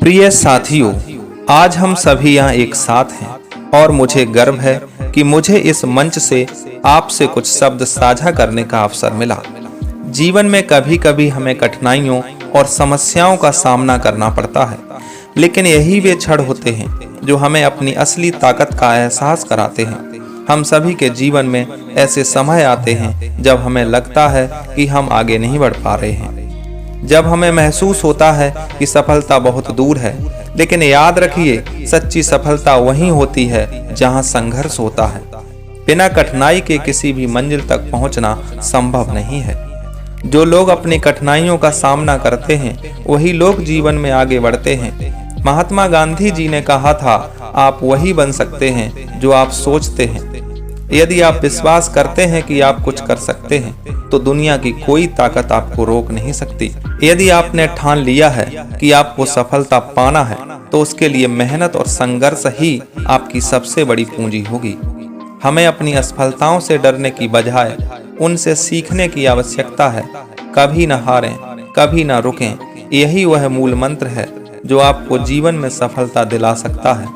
प्रिय साथियों, आज हम सभी यहाँ एक साथ हैं और मुझे गर्व है कि मुझे इस मंच से आपसे कुछ शब्द साझा करने का अवसर मिला। जीवन में कभी कभी हमें कठिनाइयों और समस्याओं का सामना करना पड़ता है, लेकिन यही वे क्षण होते हैं जो हमें अपनी असली ताकत का एहसास कराते हैं। हम सभी के जीवन में ऐसे समय आते हैं जब हमें लगता है कि हम आगे नहीं बढ़ पा रहे हैं, जब हमें महसूस होता है कि सफलता बहुत दूर है। लेकिन याद रखिए, सच्ची सफलता वहीं होती है जहां संघर्ष होता है। बिना कठिनाई के किसी भी मंजिल तक पहुंचना संभव नहीं है। जो लोग अपनी कठिनाइयों का सामना करते हैं वही लोग जीवन में आगे बढ़ते हैं। महात्मा गांधी जी ने कहा था, आप वही बन सकते हैं जो आप सोचते हैं। यदि आप विश्वास करते हैं कि आप कुछ कर सकते हैं तो दुनिया की कोई ताकत आपको रोक नहीं सकती। यदि आपने ठान लिया है कि आपको सफलता पाना है तो उसके लिए मेहनत और संघर्ष ही आपकी सबसे बड़ी पूंजी होगी। हमें अपनी असफलताओं से डरने की बजाय उनसे सीखने की आवश्यकता है। कभी न हारें, कभी न रुकें। यही वह मूल मंत्र है जो आपको जीवन में सफलता दिला सकता है।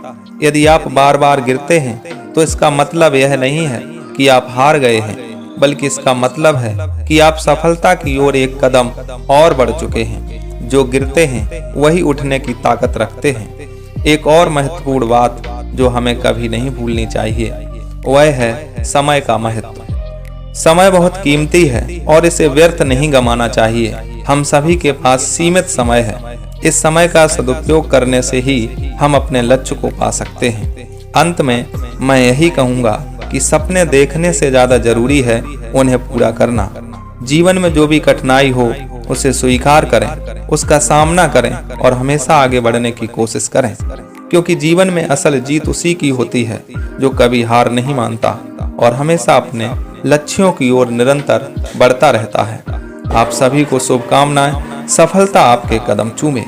यदि आप बार बार गिरते हैं तो इसका मतलब यह नहीं है कि आप हार गए हैं, बल्कि इसका मतलब है कि आप सफलता की ओर एक कदम और बढ़ चुके हैं। जो गिरते हैं वही उठने की ताकत रखते हैं। एक और महत्वपूर्ण बात जो हमें कभी नहीं भूलनी चाहिए वह है समय का महत्व। समय बहुत कीमती है और इसे व्यर्थ नहीं गंवाना चाहिए। हम सभी के पास सीमित समय है। इस समय का सदुपयोग करने से ही हम अपने लक्ष्य को पा सकते हैं। अंत में मैं यही कहूँगा कि सपने देखने से ज़्यादा जरूरी है उन्हें पूरा करना। जीवन में जो भी कठिनाई हो उसे स्वीकार करें, उसका सामना करें और हमेशा आगे बढ़ने की कोशिश करें, क्योंकि जीवन में असल जीत उसी की होती है जो कभी हार नहीं मानता और हमेशा अपने लक्ष्यों की ओर निरंतर बढ़ता रहता है। आप सभी को शुभकामनाएं। सफलता आपके कदम चूमे।